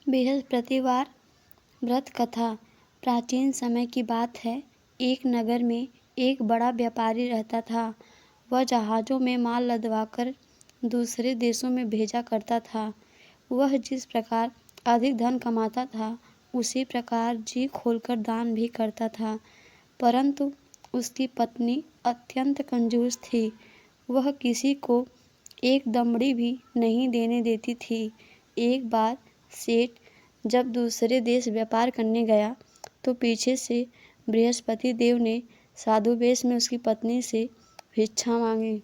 बृहस्पतिवार व्रत कथा। प्राचीन समय की बात है। एक नगर में एक बड़ा व्यापारी रहता था। वह जहाज़ों में माल लदवाकर दूसरे देशों में भेजा करता था। वह जिस प्रकार अधिक धन कमाता था, उसी प्रकार जी खोलकर दान भी करता था। परंतु उसकी पत्नी अत्यंत कंजूस थी। वह किसी को एक दमड़ी भी नहीं देने देती थी। एक बार सेठ जब दूसरे देश व्यापार करने गया, तो पीछे से बृहस्पति देव ने साधु वेश में उसकी पत्नी से भिक्षा मांगी।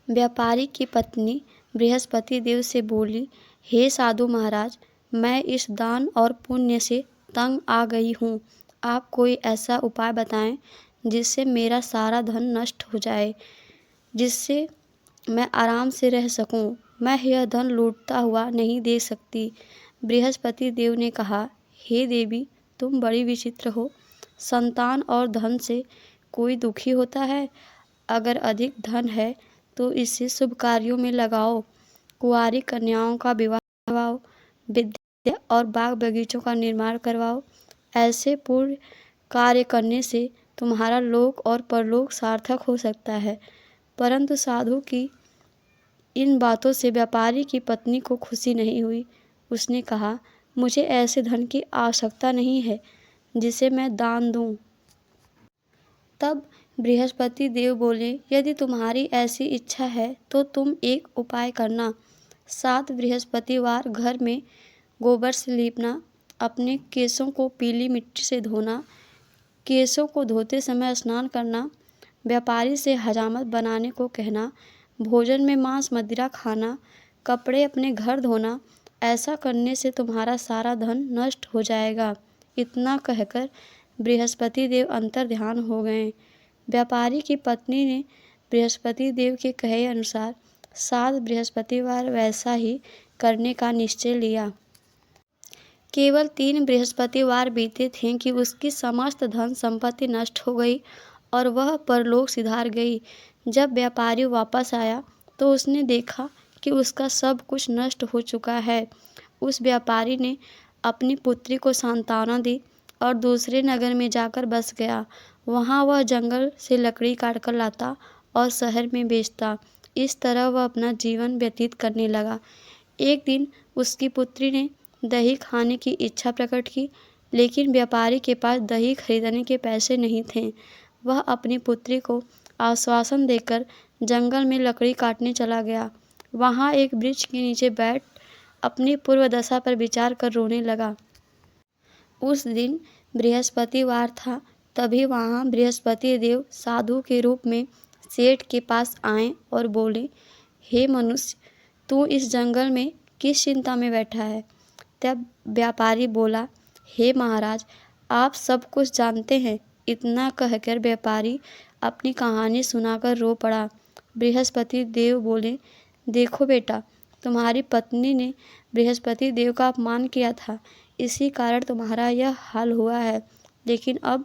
व्यापारी की पत्नी बृहस्पति देव से बोली, हे साधु महाराज, मैं इस दान और पुण्य से तंग आ गई हूँ। आप कोई ऐसा उपाय बताएं जिससे मेरा सारा धन नष्ट हो जाए, जिससे मैं आराम से रह सकूं। मैं यह धन लूटता हुआ नहीं देख सकती। बृहस्पति देव ने कहा, हे देवी, तुम बड़ी विचित्र हो। संतान और धन से कोई दुखी होता है? अगर अधिक धन है तो इसे शुभ कार्यों में लगाओ। कुंवारी कन्याओं का विवाह करवाओ, विद्या और बाग बगीचों का निर्माण करवाओ। ऐसे पूर्ण कार्य करने से तुम्हारा लोक और परलोक सार्थक हो सकता है। परंतु साधु की इन बातों से व्यापारी की पत्नी को खुशी नहीं हुई। उसने कहा, मुझे ऐसे धन की आवश्यकता नहीं है जिसे मैं दान दूं। तब बृहस्पति देव बोले, यदि तुम्हारी ऐसी इच्छा है तो तुम एक उपाय करना। 7 बृहस्पतिवार घर में गोबर से लीपना, अपने केशों को पीली मिट्टी से धोना, केशों को धोते समय स्नान करना, व्यापारी से हजामत बनाने को कहना, भोजन में मांस मदिरा खाना, कपड़े अपने घर धोना। ऐसा करने से तुम्हारा सारा धन नष्ट हो जाएगा। इतना कहकर बृहस्पति देव अंतर्ध्यान हो गए। व्यापारी की पत्नी ने बृहस्पति देव के कहे अनुसार 7 बृहस्पतिवार वैसा ही करने का निश्चय लिया। केवल 3 बृहस्पतिवार बीते थे कि उसकी समस्त धन संपत्ति नष्ट हो गई और वह परलोक सिधार गई। जब व्यापारी वापस आया तो उसने देखा कि उसका सब कुछ नष्ट हो चुका है। उस व्यापारी ने अपनी पुत्री को सांत्वना दी और दूसरे नगर में जाकर बस गया। वहाँ वह जंगल से लकड़ी काटकर लाता और शहर में बेचता। इस तरह वह अपना जीवन व्यतीत करने लगा। एक दिन उसकी पुत्री ने दही खाने की इच्छा प्रकट की, लेकिन व्यापारी के पास दही खरीदने के पैसे नहीं थे। वह अपनी पुत्री को आश्वासन देकर जंगल में लकड़ी काटने चला गया। वहाँ एक वृक्ष के नीचे बैठ अपनी पूर्व दशा पर विचार कर रोने लगा। उस दिन बृहस्पतिवार था। तभी वहाँ बृहस्पति देव साधु के रूप में सेठ के पास आए और बोले, हे मनुष्य, तू इस जंगल में किस चिंता में बैठा है? तब व्यापारी बोला, हे महाराज, आप सब कुछ जानते हैं। इतना कहकर व्यापारी अपनी कहानी सुनाकर रो पड़ा। बृहस्पति देव बोले, देखो बेटा, तुम्हारी पत्नी ने बृहस्पति देव का अपमान किया था, इसी कारण तुम्हारा यह हाल हुआ है। लेकिन अब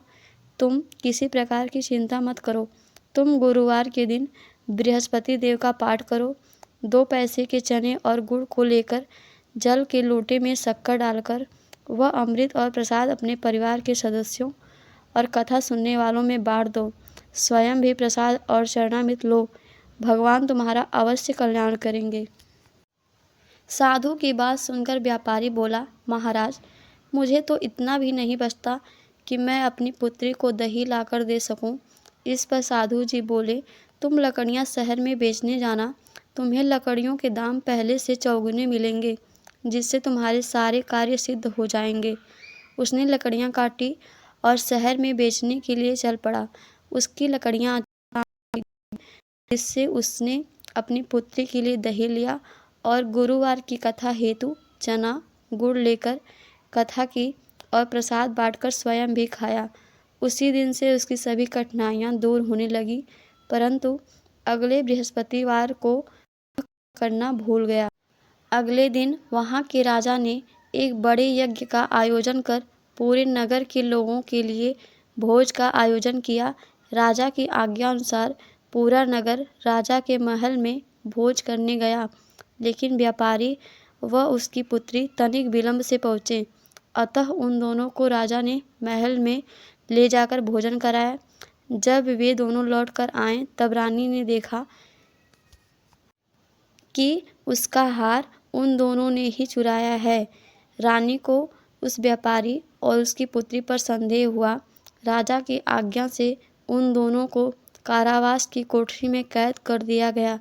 तुम किसी प्रकार की चिंता मत करो। तुम गुरुवार के दिन बृहस्पति देव का पाठ करो। 2 पैसे के चने और गुड़ को लेकर जल के लोटे में शक्कर डालकर वह अमृत और प्रसाद अपने परिवार के सदस्यों और कथा सुनने वालों में बांट दो। स्वयं भी प्रसाद और चरणामृत लो। भगवान तुम्हारा अवश्य कल्याण करेंगे। साधु की बात सुनकर व्यापारी बोला, महाराज, मुझे तो इतना भी नहीं बचता कि मैं अपनी पुत्री को दही लाकर दे सकूं। इस पर साधु जी बोले, तुम लकड़ियां शहर में बेचने जाना। तुम्हें लकड़ियों के दाम पहले से चौगुने मिलेंगे, जिससे तुम्हारे सारे कार्य सिद्ध हो जाएंगे। उसने लकड़ियां काटी और शहर में बेचने के लिए चल पड़ा। उसकी लकड़ियां, जिससे उसने अपनी पुत्री के लिए दही लिया और गुरुवार की कथा हेतु चना गुड़ लेकर कथा की और प्रसाद बांटकर स्वयं भी खाया। उसी दिन से उसकी सभी कठिनाइयां दूर होने लगी। परंतु अगले बृहस्पतिवार को करना भूल गया। अगले दिन वहाँ के राजा ने एक बड़े यज्ञ का आयोजन कर पूरे नगर के लोगों के लिए भोज का आयोजन किया। राजा की आज्ञा अनुसार पूरा नगर राजा के महल में भोज करने गया, लेकिन व्यापारी वह उसकी पुत्री तनिक विलंब से पहुँचे। अतः उन दोनों को राजा ने महल में ले जाकर भोजन कराया। जब वे दोनों लौट कर आए तब रानी ने देखा कि उसका हार उन दोनों ने ही चुराया है। रानी को उस व्यापारी और उसकी पुत्री पर संदेह हुआ। राजा की आज्ञा से उन दोनों को कारावास की कोठरी में कैद कर दिया गया।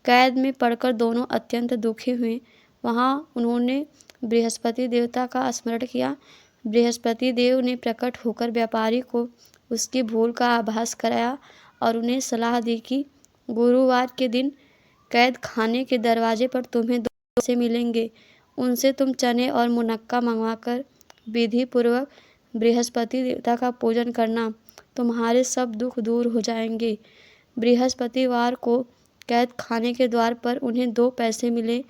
कैद में पड़कर दोनों अत्यंत दुखी हुए। वहाँ उन्होंने बृहस्पति देवता का स्मरण किया। बृहस्पति देव ने प्रकट होकर व्यापारी को उसकी भूल का आभास कराया और उन्हें सलाह दी कि गुरुवार के दिन कैद खाने के दरवाजे पर तुम्हें दो से मिलेंगे। उनसे तुम चने और मुनक्का मंगवाकर विधि पूर्वक बृहस्पति देवता का पूजन करना। तुम्हारे सब दुख दूर हो जाएंगे। बृहस्पतिवार को कैद खाने के द्वार पर उन्हें 2 पैसे मिले।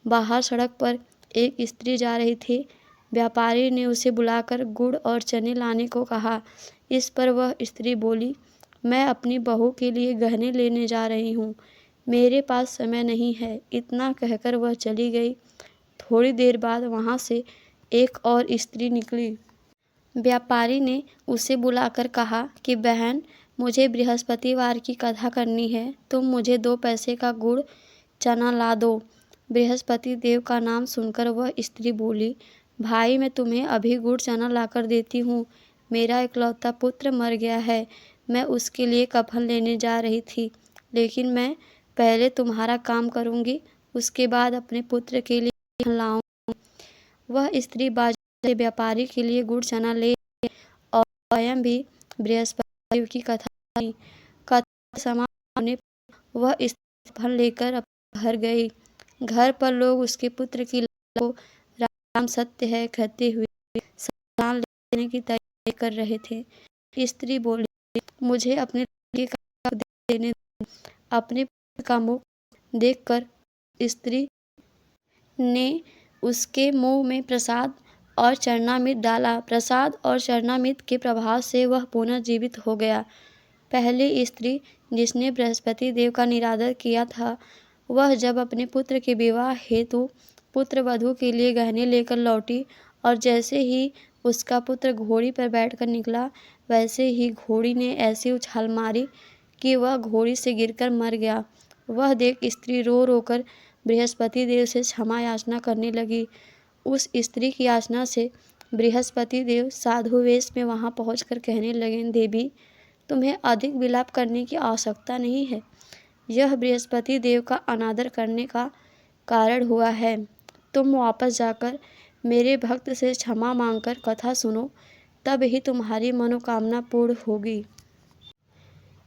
बाहर सड़क पर एक स्त्री जा रही थी। व्यापारी ने उसे बुलाकर गुड़ और चने लाने को कहा। इस पर वह स्त्री बोली, मैं अपनी बहू के लिए गहने लेने जा रही हूँ, मेरे पास समय नहीं है। इतना कहकर वह चली गई। थोड़ी देर बाद वहाँ से एक और स्त्री निकली। व्यापारी ने उसे बुलाकर कहा कि बहन, मुझे बृहस्पतिवार की कथा करनी है, तुम मुझे 2 पैसे का गुड़ चना ला दो। बृहस्पति देव का नाम सुनकर वह स्त्री बोली, भाई मैं तुम्हें अभी गुड़ चना लाकर देती हूँ। मेरा इकलौता पुत्र मर गया है, मैं उसके लिए कफन लेने जा रही थी, लेकिन मैं पहले तुम्हारा काम करूँगी, उसके बाद अपने पुत्र के लिए कफन लाऊंगी। वह स्त्री बाजार से व्यापारी के लिए गुड़ चना ले और स्वयं भी बृहस्पति देव की कथा सुनी। कथा समाप्त होने पर वह स्त्री कफन लेकर अपने घर गई। घर पर लोग उसके पुत्र की लाश को राम सत्य है कहते हुए शमशान ले जाने की तैयारी कर रहे थे। स्त्री बोली, मुझे अपने लड़के का हक देने दो। अपने पुत्र का मुख देखकर स्त्री ने उसके मुंह में प्रसाद और चरणामृत डाला। प्रसाद और चरणामृत के प्रभाव से वह पुनः जीवित हो गया। पहली स्त्री जिसने बृहस्पति देव का निरादर किया था, वह जब अपने पुत्र के विवाह हेतु पुत्र वधू के लिए गहने लेकर लौटी और जैसे ही उसका पुत्र घोड़ी पर बैठकर निकला, वैसे ही घोड़ी ने ऐसी उछाल मारी कि वह घोड़ी से गिरकर मर गया। वह देख स्त्री रो रोकर बृहस्पति देव से क्षमा याचना करने लगी। उस स्त्री की याचना से बृहस्पति देव साधु वेश में वहां पहुंचकर कहने लगे, देवी, तुम्हें अधिक विलाप करने की आवश्यकता नहीं है। यह बृहस्पति देव का अनादर करने का कारण हुआ है। तुम वापस जाकर मेरे भक्त से क्षमा मांगकर कथा सुनो, तब ही तुम्हारी मनोकामना पूर्ण होगी।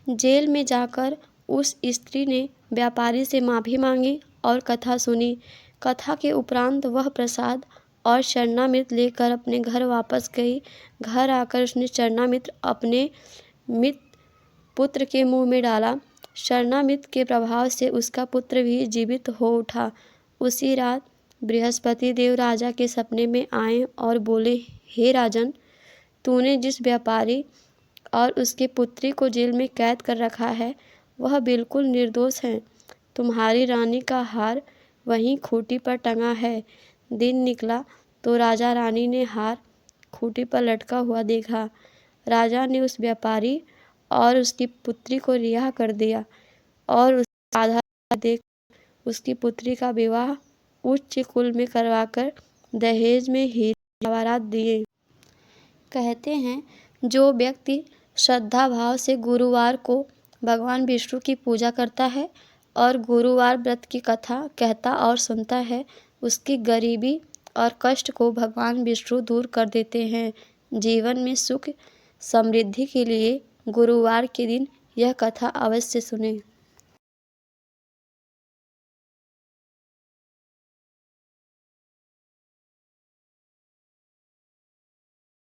जेल में जाकर उस स्त्री ने व्यापारी से माफ़ी मांगी और कथा सुनी। कथा के उपरांत वह प्रसाद और चरणामृत लेकर अपने घर वापस गई। घर आकर उसने चरणामृत अपने मृत पुत्र के मुंह में डाला। चरणामृत के प्रभाव से उसका पुत्र भी जीवित हो उठा। उसी रात बृहस्पति देव राजा के सपने में आए और बोले, हे राजन, तूने जिस व्यापारी और उसकी पुत्री को जेल में कैद कर रखा है, वह बिल्कुल निर्दोष हैं। तुम्हारी रानी का हार वहीं खूंटी पर टंगा है। दिन निकला तो राजा रानी ने हार खूंटी पर लटका हुआ देखा। राजा ने उस व्यापारी और उसकी पुत्री को रिहा कर दिया और उसके आधार देख उसकी पुत्री का विवाह उच्च कुल में करवाकर दहेज में हीरे जवाहरात दिए। कहते हैं, जो व्यक्ति श्रद्धा भाव से गुरुवार को भगवान विष्णु की पूजा करता है और गुरुवार व्रत की कथा कहता और सुनता है, उसकी गरीबी और कष्ट को भगवान विष्णु दूर कर देते हैं। जीवन में सुख समृद्धि के लिए गुरुवार के दिन यह कथा अवश्य सुनें।